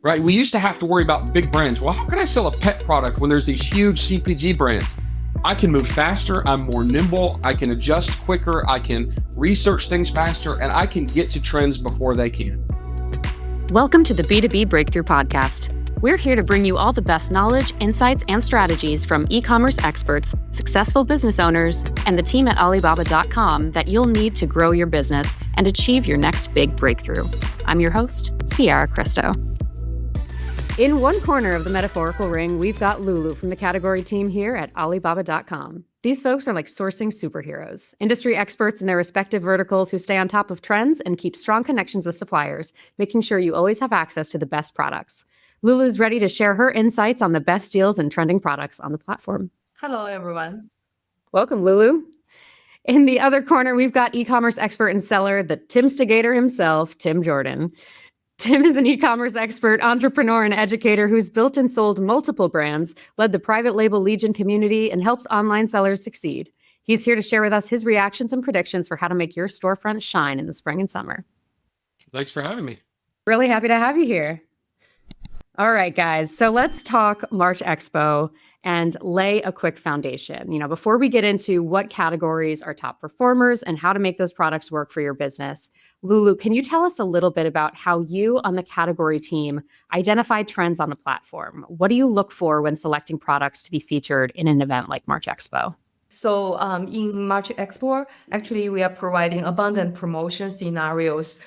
right? We used to have to worry about big brands. Well, how can I sell a pet product when there's these huge CPG brands? I can move faster, I'm more nimble, I can adjust quicker, I can research things faster, and I can get to trends before they can. Welcome to the B2B Breakthrough podcast. We're here to bring you all the best knowledge, insights, and strategies from e-commerce experts, successful business owners, and the team at Alibaba.com that you'll need to grow your business and achieve your next big breakthrough. I'm your host, Ciara Cristo. In one corner of the metaphorical ring, we've got Lulu from the category team here at Alibaba.com. These folks are like sourcing superheroes, industry experts in their respective verticals who stay on top of trends and keep strong connections with suppliers, making sure you always have access to the best products. Lulu's ready to share her insights on the best deals and trending products on the platform. Hello, everyone. Welcome, Lulu. In the other corner, we've got e-commerce expert and seller, the Timstigator himself, Tim Jordan. Tim is an e-commerce expert, entrepreneur, and educator who's built and sold multiple brands, led the private label Legion community, and helps online sellers succeed. He's here to share with us his reactions and predictions for how to make your storefront shine in the spring and summer. Thanks for having me. Really happy to have you here. All right, guys. So let's talk March Expo and lay a quick foundation. Before we get into what categories are top performers and how to make those products work for your business, Lulu, can you tell us a little bit about how you on the category team identify trends on the platform? What do you look for when selecting products to be featured in an event like March Expo? So in March Expo, actually, we are providing abundant promotion scenarios,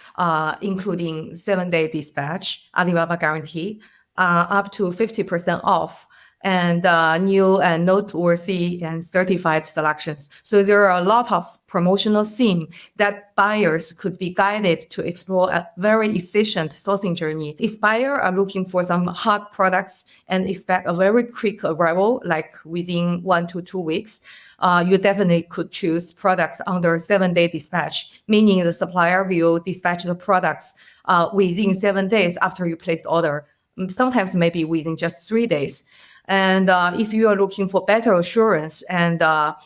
including 7-day dispatch, Alibaba guarantee, up to 50% off, and new and noteworthy and certified selections. So there are a lot of promotional themes that buyers could be guided to explore a very efficient sourcing journey. If buyers are looking for some hot products and expect a very quick arrival, like within 1 to 2 weeks, you definitely could choose products under 7-day dispatch, meaning the supplier will dispatch the products within 7 days after you place order, sometimes maybe within just 3 days. And if you are looking for better assurance and the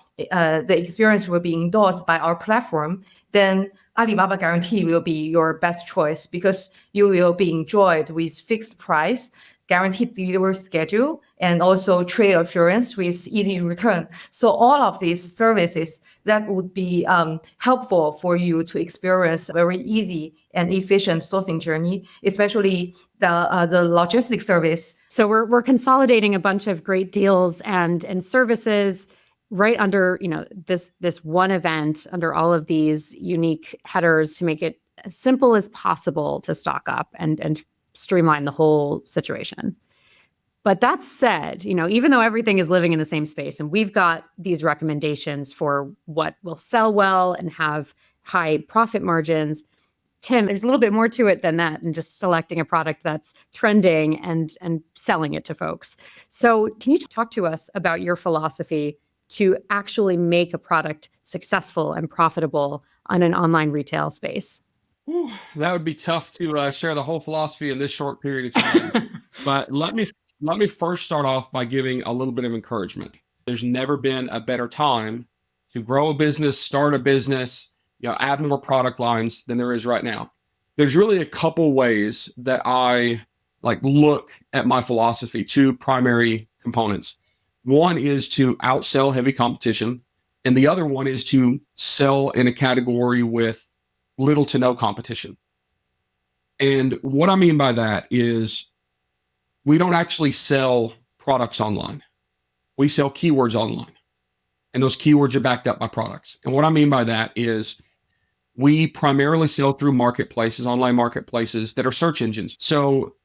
experience will be endorsed by our platform, then Alibaba Guarantee will be your best choice because you will be enjoyed with fixed price, guaranteed delivery schedule, and also trade assurance with easy return. So all of these services that would be helpful for you to experience a very easy and efficient sourcing journey, especially the logistics service. So we're consolidating a bunch of great deals and services right under this one event, under all of these unique headers to make it as simple as possible to stock up and streamline the whole situation. But that said, even though everything is living in the same space and we've got these recommendations for what will sell well and have high profit margins, Tim, there's a little bit more to it than that and just selecting a product that's trending and selling it to folks. So can you talk to us about your philosophy to actually make a product successful and profitable on an online retail space? That would be tough to share the whole philosophy in this short period of time. But let me first start off by giving a little bit of encouragement. There's never been a better time to grow a business, start a business, add more product lines than there is right now. There's really a couple ways that I look at my philosophy, two primary components. One is to outsell heavy competition, and the other one is to sell in a category with little to no competition. And what I mean by that is we don't actually sell products online. We sell keywords online, and those keywords are backed up by products. And what I mean by that is we primarily sell through marketplaces, online marketplaces that are search engines. So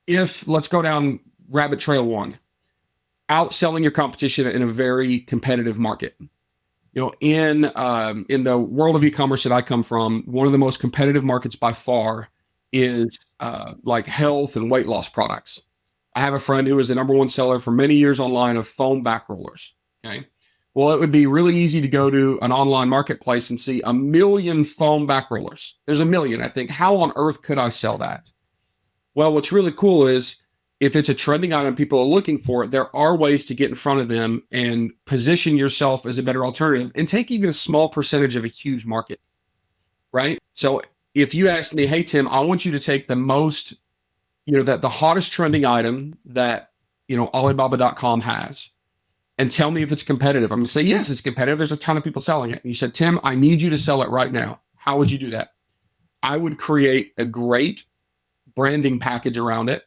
let's go down rabbit trail one, outselling your competition in a very competitive market. In the world of e-commerce that I come from, one of the most competitive markets by far is health and weight loss products. I have a friend who is the number one seller for many years online of foam back rollers. Okay. Well, it would be really easy to go to an online marketplace and see 1 million foam back rollers. There's 1 million. I think, how on earth could I sell that? Well, what's really cool is if it's a trending item people are looking for, there are ways to get in front of them and position yourself as a better alternative and take even a small percentage of a huge market, right? So if you ask me, hey, Tim, I want you to take the most that the hottest trending item that, Alibaba.com has, and tell me if it's competitive. I'm going to say, yes, it's competitive. There's a ton of people selling it. And you said, Tim, I need you to sell it right now. How would you do that? I would create a great branding package around it.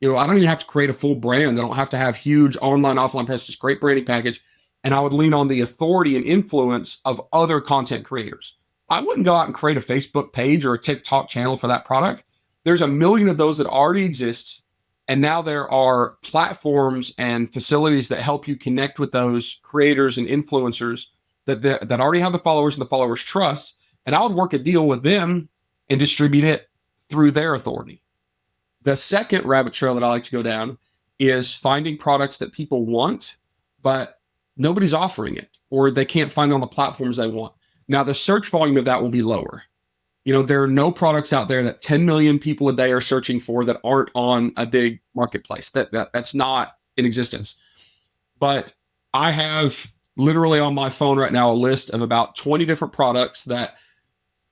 I don't even have to create a full brand. I don't have to have huge online, offline presence, just great branding package. And I would lean on the authority and influence of other content creators. I wouldn't go out and create a Facebook page or a TikTok channel for that product. There's a million of those that already exists. And now there are platforms and facilities that help you connect with those creators and influencers that already have the followers and the followers trust. And I would work a deal with them and distribute it through their authority. The second rabbit trail that I like to go down is finding products that people want, but nobody's offering it, or they can't find it on the platforms they want. Now, the search volume of that will be lower. There are no products out there that 10 million people a day are searching for that aren't on a big marketplace. That's not in existence. But I have literally on my phone right now a list of about 20 different products that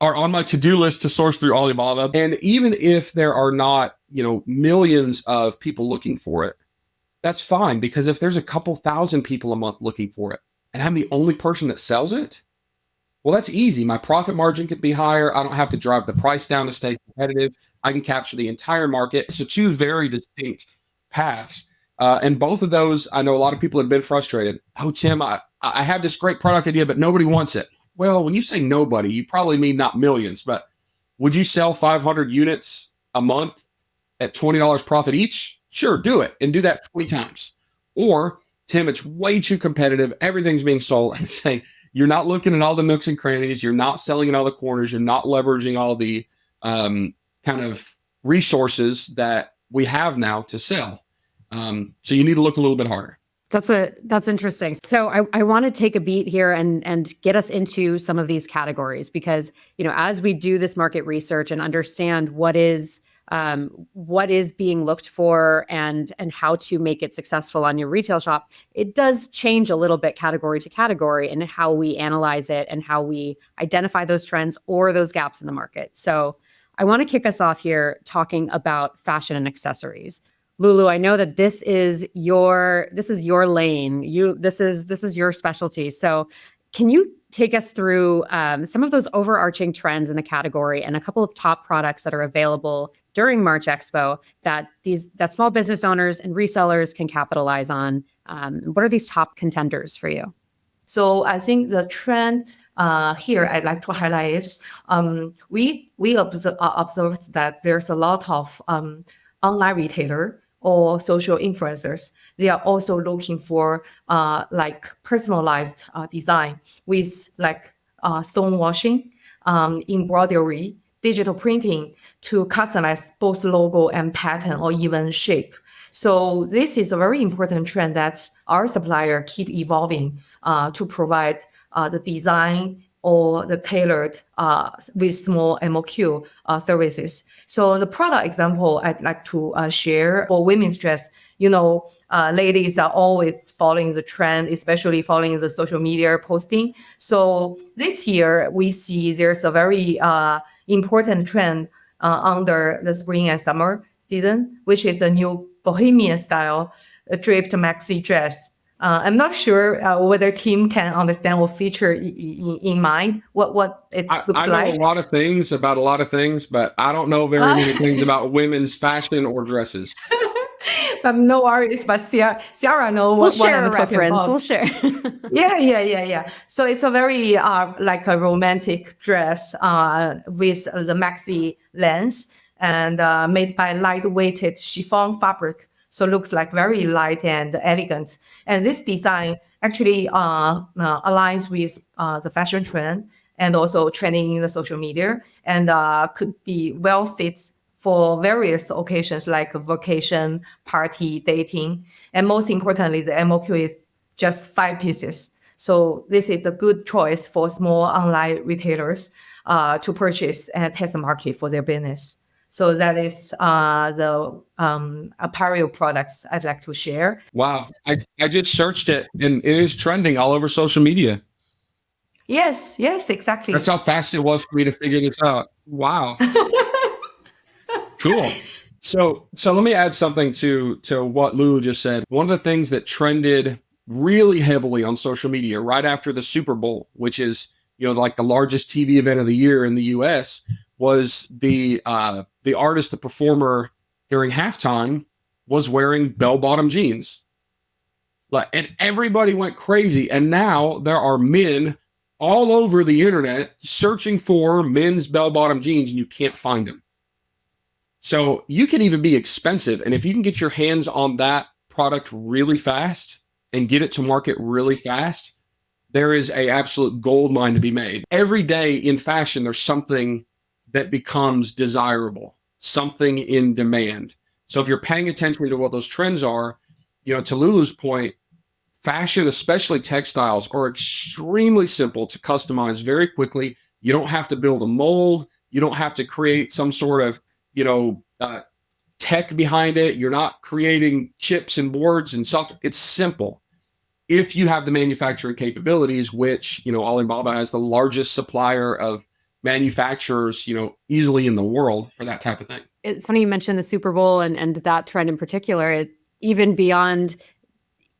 are on my to-do list to source through Alibaba. And even if there are not, millions of people looking for it, that's fine, because if there's a couple thousand people a month looking for it and I'm the only person that sells it, well, that's easy. My profit margin can be higher. I don't have to drive the price down to stay competitive. I can capture the entire market. So two very distinct paths. And both of those, I know a lot of people have been frustrated. Oh, Tim, I have this great product idea, but nobody wants it. Well, when you say nobody, you probably mean not millions, but would you sell 500 units a month at $20 profit each? Sure, do it, and do that 20 times. Or, Tim, it's way too competitive. Everything's being sold. And say, you're not looking at all the nooks and crannies. You're not selling in all the corners. You're not leveraging all the kind of resources that we have now to sell. So you need to look a little bit harder. That's interesting. So I want to take a beat here and get us into some of these categories, because, as we do this market research and understand what is being looked for and how to make it successful on your retail shop, it does change a little bit category to category and how we analyze it and how we identify those trends or those gaps in the market. So I want to kick us off here talking about fashion and accessories. Lulu, I know that this is your lane. This is your specialty. So can you take us through some of those overarching trends in the category and a couple of top products that are available during March Expo that small business owners and resellers can capitalize on? What are these top contenders for you? So I think the trend here I'd like to highlight is we observed that there's a lot of online retailer or social influencers. They are also looking for like personalized design with like stone washing, embroidery, digital printing to customize both logo and pattern or even shape. So this is a very important trend that our supplier keep evolving to provide the design or the tailored with small MOQ services. So the product example I'd like to share for women's dress, ladies are always following the trend, especially following the social media posting. So this year we see there's a very important trend under the spring and summer season, which is a new Bohemian style draped maxi dress. I'm not sure whether Tim can understand or feature in mind what it looks like. I know a lot of things about a lot of things, but I don't know very many things about women's fashion or dresses. But no worries, but Ciara knows what I'm talking about. We'll share. Yeah. So it's a very like a romantic dress with the maxi lens and made by lightweighted chiffon fabric. So it looks like very light and elegant. And this design actually aligns with the fashion trend and also trending in the social media, and could be well fit for various occasions like vacation, party, dating. And most importantly, the MOQ is just 5 pieces. So this is a good choice for small online retailers to purchase and test the market for their business. So that is the apparel products I'd like to share. Wow. I just searched it and it is trending all over social media. Yes, exactly. That's how fast it was for me to figure this out. Wow. Cool. So let me add something to what Lulu just said. One of the things that trended really heavily on social media right after the Super Bowl, which is like the largest TV event of the year in the U.S., was the artist, the performer during halftime was wearing bell-bottom jeans. And everybody went crazy. And now there are men all over the internet searching for men's bell-bottom jeans, and you can't find them. So you can even be expensive. And if you can get your hands on that product really fast and get it to market really fast, there is a absolute gold mine to be made. Every day in fashion, there's something that becomes desirable, something in demand. So if you're paying attention to what those trends are, to Lulu's point, fashion, especially textiles, are extremely simple to customize very quickly. You don't have to build a mold. You don't have to create some sort of tech behind it. You're not creating chips and boards and software. It's simple. If you have the manufacturing capabilities, which, Alibaba has the largest supplier of manufacturers, easily in the world for that type of thing. It's funny you mentioned the Super Bowl and that trend in particular. Even beyond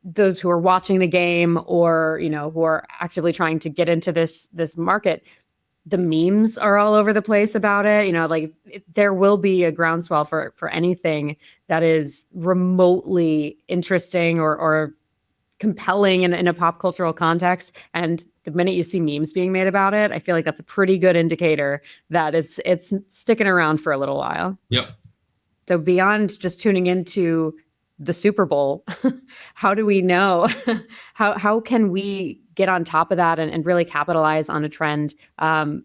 those who are watching the game or, who are actively trying to get into this market, the memes are all over the place about it. There will be a groundswell for anything that is remotely interesting or compelling in a pop cultural context. And the minute you see memes being made about it, I feel like that's a pretty good indicator that it's sticking around for a little while. Yep. So beyond just tuning into the Super Bowl, how do we know? how can we get on top of that and really capitalize on a trend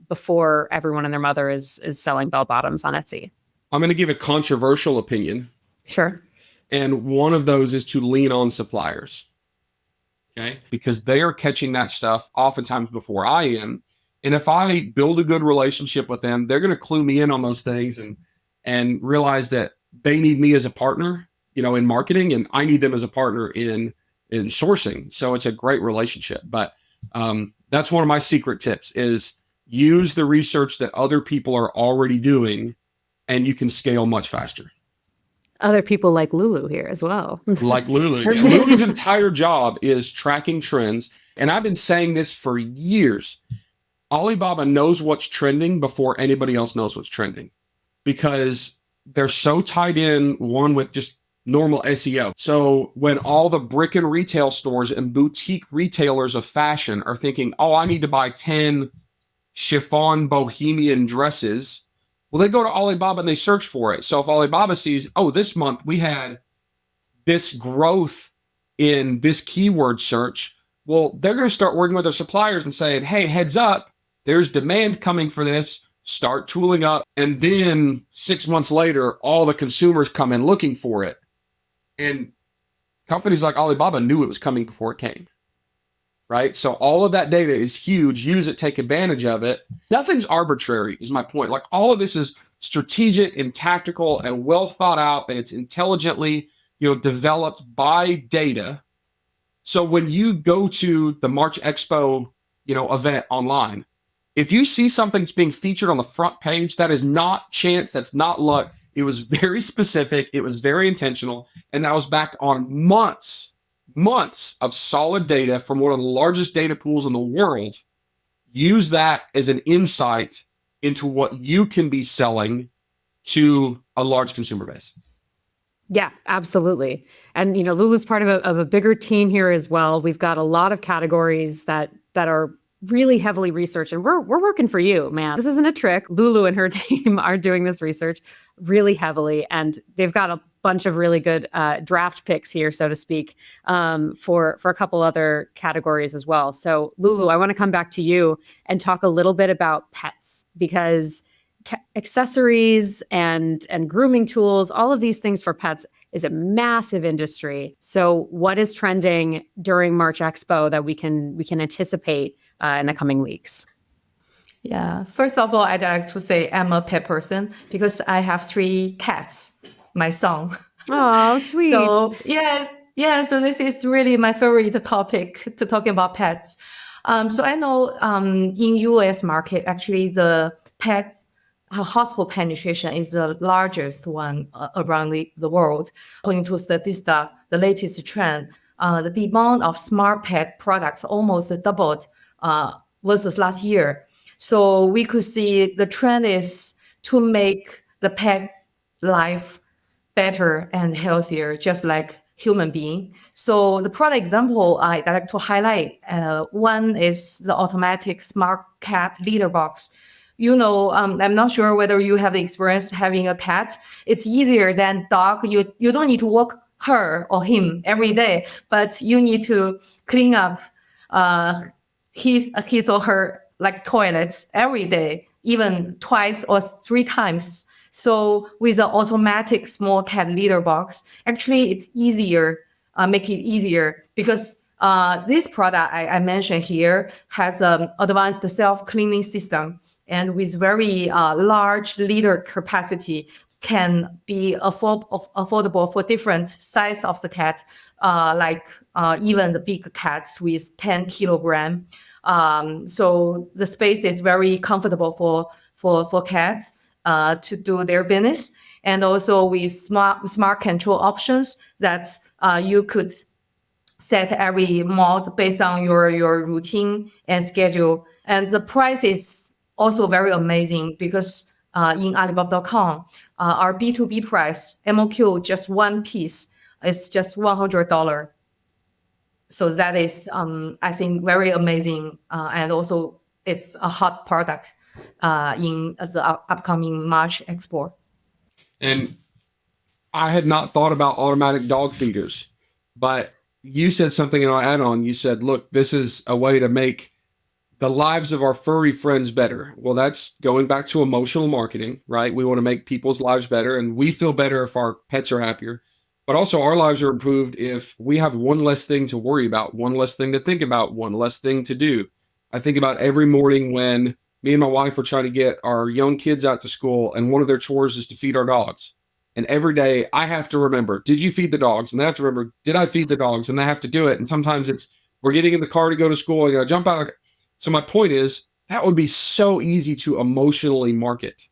before everyone and their mother is selling bell bottoms on Etsy? I'm going to give a controversial opinion. Sure. And one of those is to lean on suppliers. Okay. Because they are catching that stuff oftentimes before I am. And if I build a good relationship with them, they're going to clue me in on those things and realize that they need me as a partner, in marketing, and I need them as a partner in sourcing. So it's a great relationship. But that's one of my secret tips is use the research that other people are already doing, and you can scale much faster. Other people like Lulu here as well. Like Lulu. Lulu's entire job is tracking trends. And I've been saying this for years. Alibaba knows what's trending before anybody else knows what's trending because they're so tied in, one, with just normal SEO. So when all the brick and retail stores and boutique retailers of fashion are thinking, oh, I need to buy 10 chiffon Bohemian dresses, well, they go to Alibaba and they search for it. So if Alibaba sees, oh, this month we had this growth in this keyword search, well, they're going to start working with their suppliers and saying, hey, heads up, there's demand coming for this. Start tooling up. And then 6 months later, all the consumers come in looking for it. And companies like Alibaba knew it was coming before it came. Right? So all of that data is huge. Use it, take advantage of it. Nothing's arbitrary is my point. Like all of this is strategic and tactical and well thought out, and it's intelligently, developed by data. So when you go to the March Expo, event online, if you see something that's being featured on the front page, that is not chance. That's not luck. It was very specific. It was very intentional. And that was backed on months of solid data from one of the largest data pools in the world. Use that as an insight into what you can be selling to a large consumer base. Yeah, absolutely. And, Lulu's part of a bigger team here as well. We've got a lot of categories that are really heavily researched, and we're working for you, man. This isn't a trick. Lulu and her team are doing this research really heavily, and they've got a bunch of really good draft picks here, so to speak, for a couple other categories as well. So Lulu, I want to come back to you and talk a little bit about pets, because accessories and grooming tools, all of these things for pets is a massive industry. So what is trending during March Expo that we can anticipate in the coming weeks? Yeah, first of all, I'd like to say I'm a pet person because I have 3 cats, my son. Oh, sweet. So so this is really my favorite topic to talk about pets. So I know in US market, actually the pets household penetration is the largest one around the world. According to Statista, the latest trend, the demand of smart pet products almost doubled versus last year. So we could see the trend is to make the pet's life better and healthier, just like human being. So the product example I'd like to highlight, one is the automatic smart cat litter box. I'm not sure whether you have the experience having a cat. It's easier than dog. You don't need to walk her or him every day, but you need to clean up his or her like toilets every day, even twice or 3 times. So with an automatic small cat litter box, actually it's easier, make it easier because this product I mentioned here has an advanced self-cleaning system and with very large litter capacity can be affordable for different size of the cat, like even the big cats with 10 kilogram. So the space is very comfortable for cats to do their business, and also with smart control options that you could set every mode based on your routine and schedule. And the price is also very amazing because in Alibaba.com, our B2B price, MOQ, just one piece, is just $100. So that is, I think, very amazing. And also it's a hot product in the upcoming March Expo. And I had not thought about automatic dog feeders, but you said something in our add-on. You said, look, this is a way to make the lives of our furry friends better. Well, that's going back to emotional marketing, right? We want to make people's lives better, and we feel better if our pets are happier. But also our lives are improved if we have one less thing to worry about, one less thing to think about, one less thing to do. I think about every morning when me and my wife are trying to get our young kids out to school, and one of their chores is to feed our dogs. And every day I have to remember, did you feed the dogs? And they have to remember, did I feed the dogs? And I have to do it. And sometimes it's, we're getting in the car to go to school. I got to jump out. So my point is, that would be so easy to emotionally market,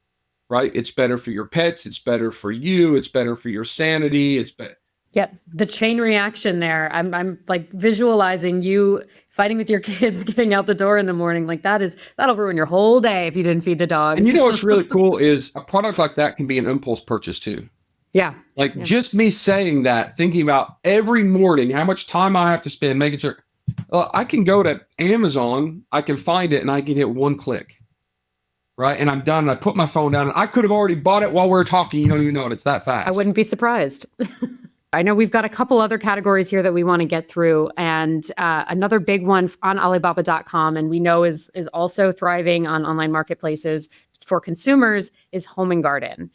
right? It's better for your pets. It's better for you. It's better for your sanity. It's better. Yeah, the chain reaction there. I'm like visualizing you fighting with your kids, getting out the door in the morning. Like that'll ruin your whole day if you didn't feed the dogs. And what's really cool is a product like that can be an impulse purchase too. Yeah. Just me saying that, thinking about every morning, how much time I have to spend making sure. I can go to Amazon, I can find it, and I can hit one click. Right. And I'm done. And I put my phone down, and I could have already bought it while we were talking. You don't even know it. It's that fast. I wouldn't be surprised. I know we've got a couple other categories here that we want to get through, and another big one on Alibaba.com, and we know is also thriving on online marketplaces for consumers, is home and garden.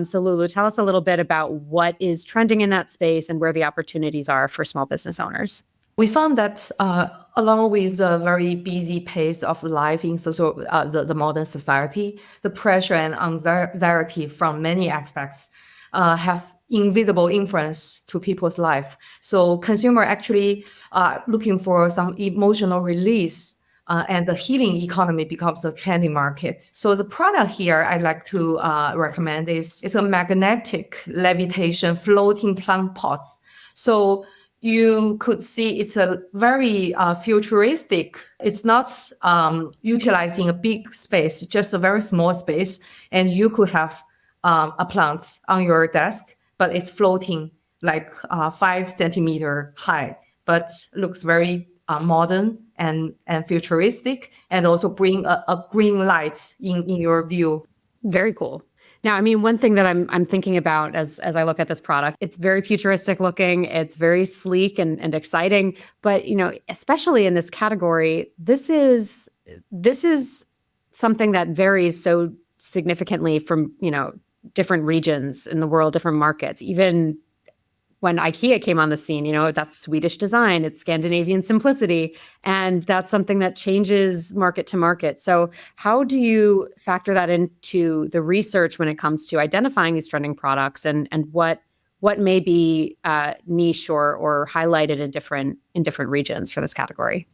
So Lulu, tell us a little bit about what is trending in that space and where the opportunities are for small business owners. We found that along with the very busy pace of life in the modern society, the pressure and anxiety from many aspects have invisible influence to people's life. So consumer actually looking for some emotional release, and the healing economy becomes a trending market. So the product here I'd like to recommend is a magnetic levitation floating plant pots. So you could see it's a very futuristic. It's not utilizing a big space, just a very small space, and you could have a plant on your desk, but it's floating like 5 centimeter high, but looks very modern and futuristic, and also bring a green light in your view. Very cool. Now, I mean, one thing that I'm thinking about as I look at this product, it's very futuristic looking, it's very sleek and exciting, but especially in this category, this is something that varies so significantly from different regions in the world, different markets. Even when IKEA came on the scene, that's Swedish design, it's Scandinavian simplicity, and that's something that changes market to market. So how do you factor that into the research when it comes to identifying these trending products and what may be niche or highlighted in different regions for this category?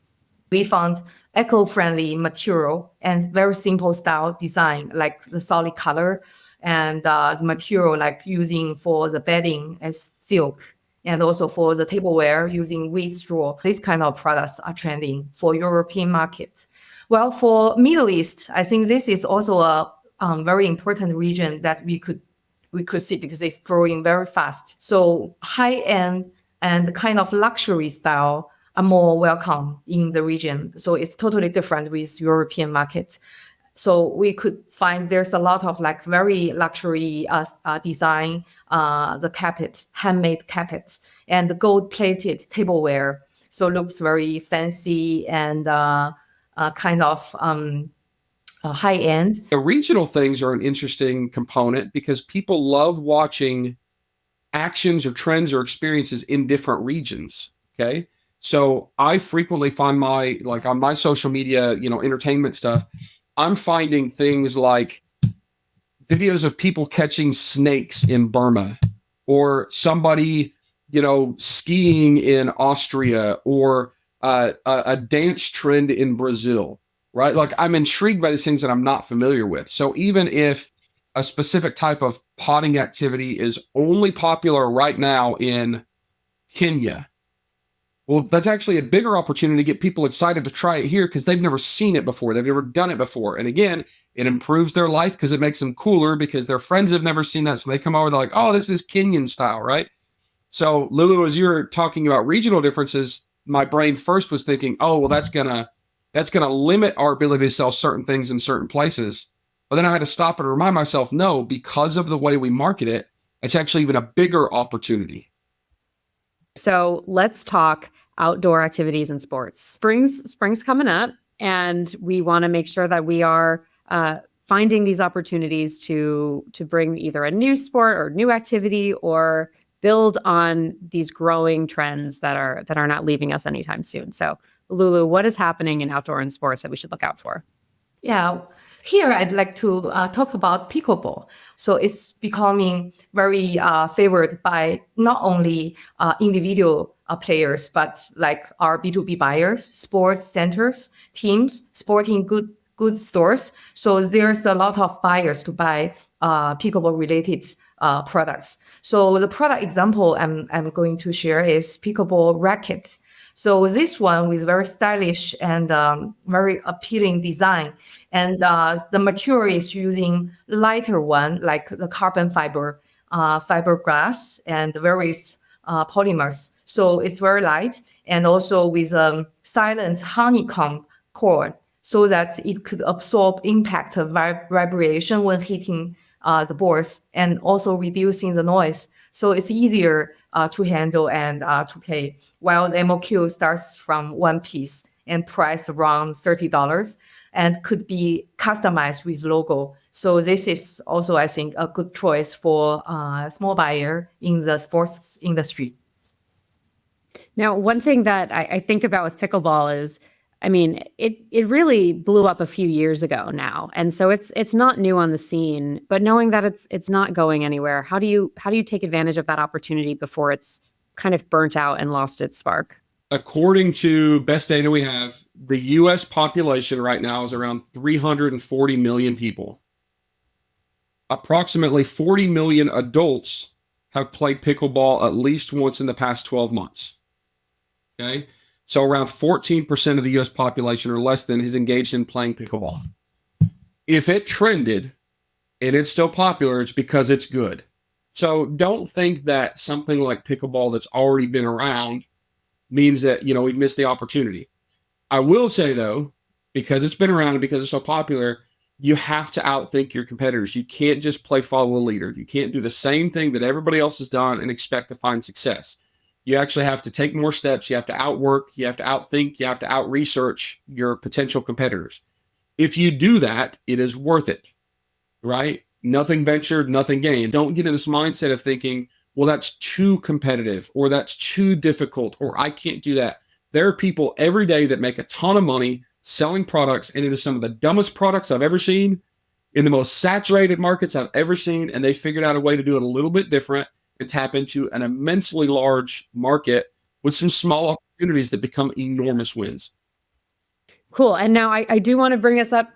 We found eco-friendly material and very simple style design, like the solid color and the material like using for the bedding as silk. And also for the tableware using wheat straw. These kind of products are trending for European markets. Well, for Middle East, I think this is also a very important region that we could see because it's growing very fast. So high end and kind of luxury style are more welcome in the region. So it's totally different with European markets. So we could find there's a lot of like very luxury design, the carpet, handmade carpets, and the gold-plated tableware. So it looks very fancy and kind of high-end. The regional things are an interesting component because people love watching actions or trends or experiences in different regions. Okay. So I frequently find like on my social media, entertainment stuff, I'm finding things like videos of people catching snakes in Burma or somebody, skiing in Austria or a dance trend in Brazil, right? Like I'm intrigued by these things that I'm not familiar with. So even if a specific type of potting activity is only popular right now in Kenya, well, that's actually a bigger opportunity to get people excited to try it here because they've never seen it before. They've never done it before. And again, it improves their life because it makes them cooler because their friends have never seen that. So they come over, they're like, oh, this is Kenyan style, right? So Lulu, as you're talking about regional differences, my brain first was thinking, oh, well, that's gonna limit our ability to sell certain things in certain places. But then I had to stop and remind myself, no, because of the way we market it, it's actually even a bigger opportunity. So let's talk outdoor activities and sports. Spring's coming up, and we want to make sure that we are finding these opportunities to bring either a new sport or new activity or build on these growing trends that are not leaving us anytime soon. So Lulu, what is happening in outdoor and sports that we should look out for? Yeah. Here, I'd like to talk about pickleball. So it's becoming very favored by not only individual players, but like our B2B buyers, sports centers, teams, sporting goods stores. So there's a lot of buyers to buy pickleball related products. So the product example I'm going to share is pickleball racket. So this one with very stylish and very appealing design. And the material is using lighter one, like the carbon fiberglass and various polymers. So it's very light and also with a silent honeycomb core so that it could absorb impact of vibration when hitting the boards and also reducing the noise. So it's easier to handle and to play. While the MOQ starts from one piece and price around $30 and could be customized with logo. So this is also, I think, a good choice for a small buyer in the sports industry. Now, one thing that I think about with pickleball is, I mean, it really blew up a few years ago now, and so it's not new on the scene. But knowing that it's not going anywhere, how do you take advantage of that opportunity before it's kind of burnt out and lost its spark? According to best data we have, the U.S. population right now is around 340 million people. Approximately 40 million adults have played pickleball at least once in the past 12 months. Okay. So around 14% of the U.S. population or less than is engaged in playing pickleball. If it trended and it's still popular, it's because it's good. So don't think that something like pickleball that's already been around means that, we've missed the opportunity. I will say, though, because it's been around and because it's so popular, you have to outthink your competitors. You can't just play follow the leader. You can't do the same thing that everybody else has done and expect to find success. You actually have to take more steps. You have to outwork, you have to outthink, you have to out-research your potential competitors. If you do that, it is worth it, right? Nothing ventured, nothing gained. Don't get in this mindset of thinking, well, that's too competitive or that's too difficult or I can't do that. There are people every day that make a ton of money selling products, and it is some of the dumbest products I've ever seen in the most saturated markets I've ever seen, and they figured out a way to do it a little bit different and tap into an immensely large market with some small opportunities that become enormous wins. Cool. And now I do want to bring us up,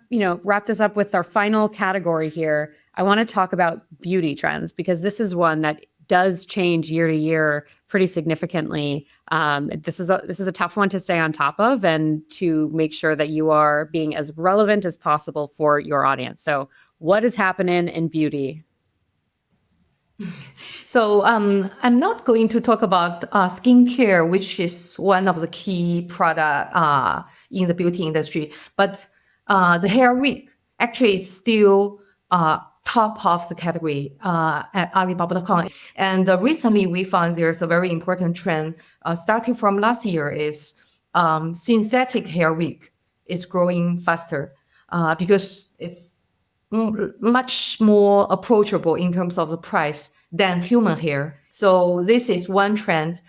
wrap this up with our final category here. I want to talk about beauty trends because this is one that does change year to year pretty significantly. This is a tough one to stay on top of and to make sure that you are being as relevant as possible for your audience. So what is happening in beauty? So I'm not going to talk about skincare, which is one of the key product in the beauty industry, but the hair wig actually is still top of the category at Alibaba.com. And recently we found there's a very important trend starting from last year is synthetic hair wig is growing faster because it's much more approachable in terms of the price than human hair. So this is one trend,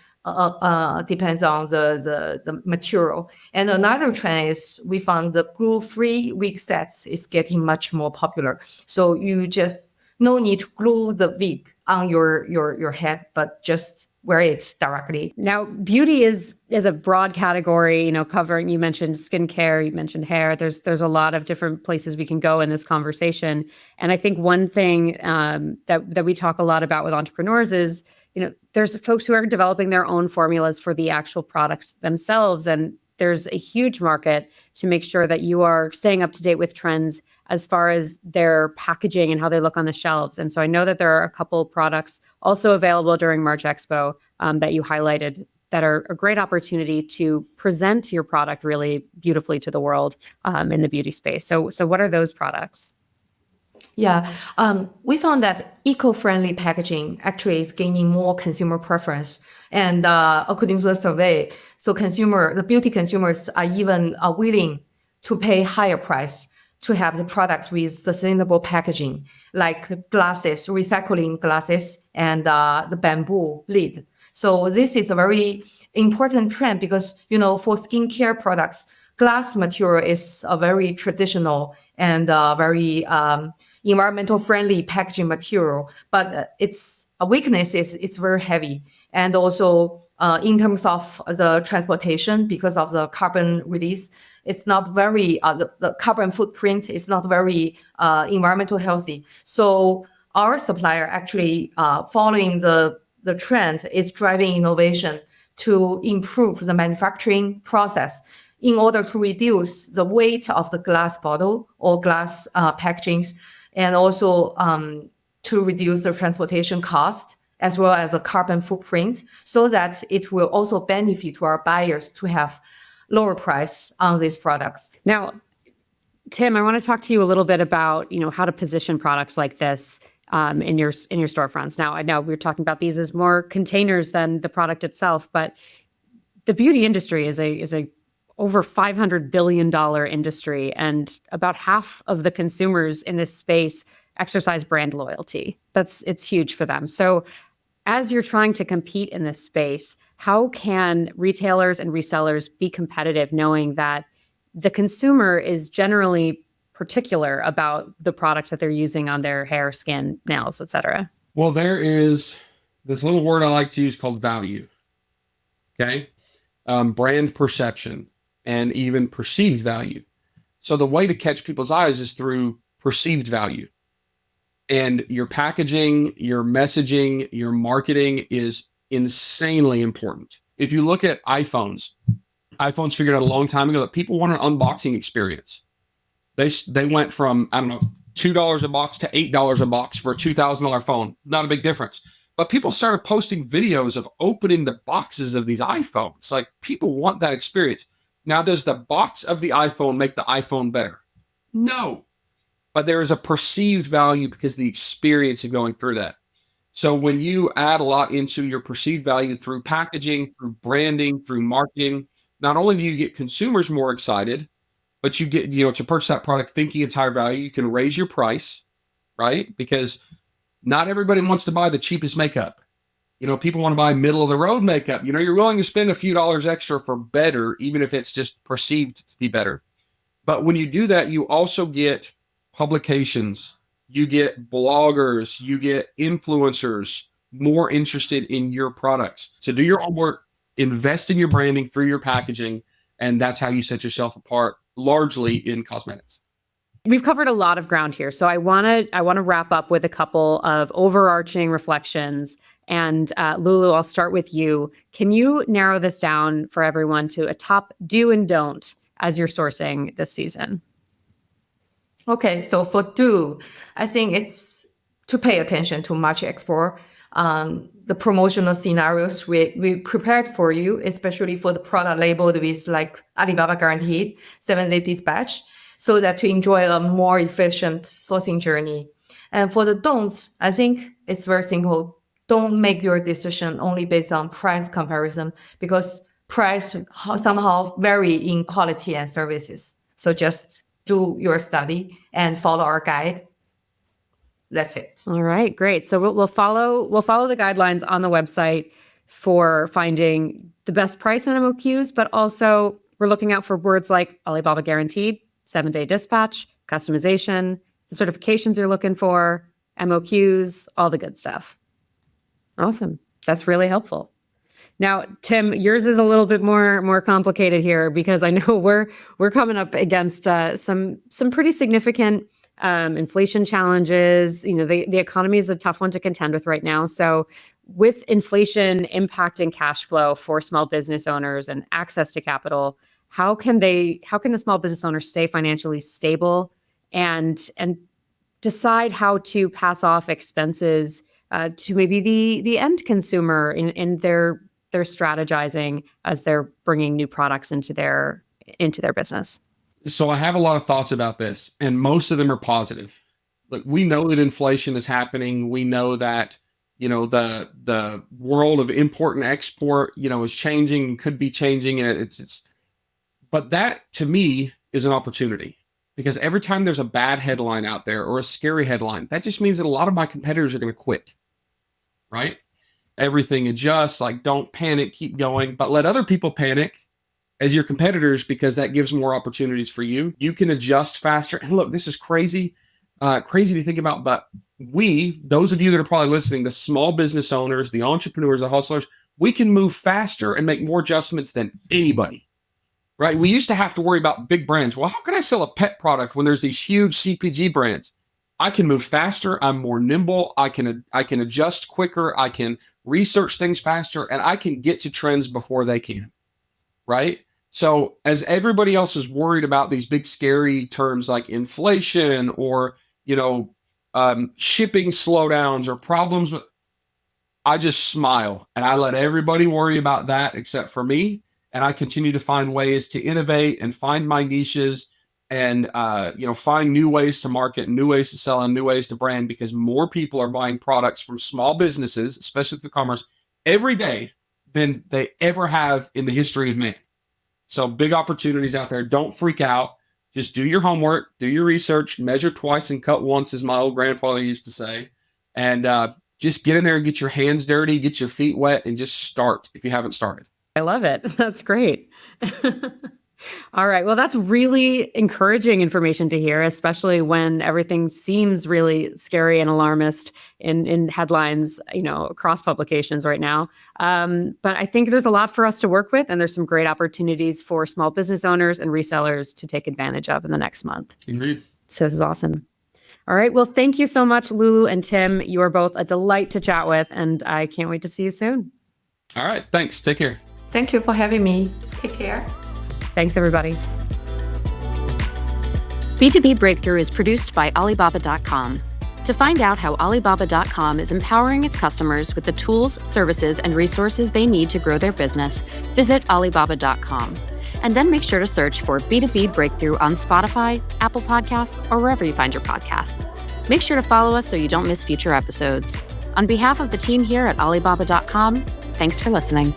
depends on the material. And another trend is we found the glue-free wig sets is getting much more popular. So you just no need to glue the wig on your head, but just wear it directly. Now, beauty is a broad category, covering, you mentioned skincare, you mentioned hair. There's a lot of different places we can go in this conversation. And I think one thing that we talk a lot about with entrepreneurs is, there's folks who are developing their own formulas for the actual products themselves. And there's a huge market to make sure that you are staying up to date with trends as far as their packaging and how they look on the shelves. And so I know that there are a couple products also available during March Expo that you highlighted that are a great opportunity to present your product really beautifully to the world in the beauty space. So what are those products? Yeah, we found that eco-friendly packaging actually is gaining more consumer preference. And according to the survey, so the beauty consumers are even willing to pay higher price to have the products with sustainable packaging, like glasses, recycling glasses, and the bamboo lid. So this is a very important trend because, for skincare products, glass material is a very traditional and very environmental friendly packaging material, but its weakness is it's very heavy. And also in terms of the transportation, because of the carbon release, it's not very, the carbon footprint is not very environmental healthy. So our supplier actually following the trend is driving innovation to improve the manufacturing process in order to reduce the weight of the glass bottle or glass packagings, and also to reduce the transportation cost as well as the carbon footprint, so that it will also benefit to our buyers to have lower price on these products. Now, Tim, I want to talk to you a little bit about, how to position products like this in your storefronts. Now, I know we're talking about these as more containers than the product itself, but the beauty industry is a over $500 billion industry, and about half of the consumers in this space exercise brand loyalty. It's huge for them. So as you're trying to compete in this space, how can retailers and resellers be competitive knowing that the consumer is generally particular about the product that they're using on their hair, skin, nails, et cetera? Well, there is this little word I like to use called value. Okay. Brand perception and even perceived value. So the way to catch people's eyes is through perceived value. And your packaging, your messaging, your marketing is insanely important. If you look at iPhones figured out a long time ago that people want an unboxing experience. They went from, I don't know, $2 a box to $8 a box for a $2,000 phone. Not a big difference. But people started posting videos of opening the boxes of these iPhones. Like, people want that experience. Now, does the box of the iPhone make the iPhone better? No. But there is a perceived value because of the experience of going through that. So when you add a lot into your perceived value through packaging, through branding, through marketing, not only do you get consumers more excited, but you get, to purchase that product thinking it's higher value, you can raise your price, right? Because not everybody wants to buy the cheapest makeup. People want to buy middle of the road makeup. You're willing to spend a few dollars extra for better, even if it's just perceived to be better. But when you do that, you also get publications, you get bloggers, you get influencers more interested in your products. So do your homework, invest in your branding through your packaging, and that's how you set yourself apart largely in cosmetics. We've covered a lot of ground here, so I want to wrap up with a couple of overarching reflections. And Lulu, I'll start with you. Can you narrow this down for everyone to a top do and don't as you're sourcing this season? Okay, so for do, I think it's to pay attention to March Expo. The promotional scenarios we prepared for you, especially for the product labeled with like Alibaba Guaranteed 7-day dispatch, so that to enjoy a more efficient sourcing journey. And for the don'ts, I think it's very simple. Don't make your decision only based on price comparison, because price somehow vary in quality and services. So just do your study and follow our guide. That's it. All right, great. So we'll follow the guidelines on the website for finding the best price on MOQs, but also we're looking out for words like Alibaba Guaranteed, 7-day dispatch, customization, the certifications you're looking for, MOQs, all the good stuff. Awesome. That's really helpful. Now, Tim, yours is a little bit more complicated here, because I know we're coming up against some pretty significant inflation challenges. You know, the economy is a tough one to contend with right now. So with inflation impacting cash flow for small business owners and access to capital, how can the small business owner stay financially stable and decide how to pass off expenses to maybe the end consumer in their strategizing as they're bringing new products into their business? So I have a lot of thoughts about this, and most of them are positive. Look, we know that inflation is happening. We know that, you know, the world of import and export, you know, is changing, could be changing, and but that to me is an opportunity, because every time there's a bad headline out there or a scary headline, that just means that a lot of my competitors are going to quit, right? Everything adjusts, like don't panic, keep going, but let other people panic as your competitors, because that gives more opportunities for you. You can adjust faster. And look, this is crazy to think about, but those of you that are probably listening, the small business owners, the entrepreneurs, the hustlers, we can move faster and make more adjustments than anybody, right? We used to have to worry about big brands. Well, how can I sell a pet product when there's these huge CPG brands? I can move faster. I'm more nimble. I can adjust quicker. I can research things faster, and I can get to trends before they can, right? So as everybody else is worried about these big scary terms like inflation or, you know, shipping slowdowns or problems, I just smile and I let everybody worry about that except for me. And I continue to find ways to innovate and find my niches and, you know, find new ways to market, new ways to sell, and new ways to brand, because more people are buying products from small businesses, especially through commerce, every day than they ever have in the history of man. So big opportunities out there. Don't freak out. Just do your homework, do your research, measure twice and cut once, as my old grandfather used to say. And just get in there and get your hands dirty, get your feet wet, and just start if you haven't started. I love it. That's great. All right. Well, that's really encouraging information to hear, especially when everything seems really scary and alarmist in headlines, you know, across publications right now. But I think there's a lot for us to work with, and there's some great opportunities for small business owners and resellers to take advantage of in the next month. Agreed. So this is awesome. All right. Well, thank you so much, Lulu and Tim. You are both a delight to chat with, and I can't wait to see you soon. All right. Thanks. Take care. Thank you for having me. Take care. Thanks, everybody. B2B Breakthrough is produced by Alibaba.com. To find out how Alibaba.com is empowering its customers with the tools, services, and resources they need to grow their business, visit Alibaba.com. And then make sure to search for B2B Breakthrough on Spotify, Apple Podcasts, or wherever you find your podcasts. Make sure to follow us so you don't miss future episodes. On behalf of the team here at Alibaba.com, thanks for listening.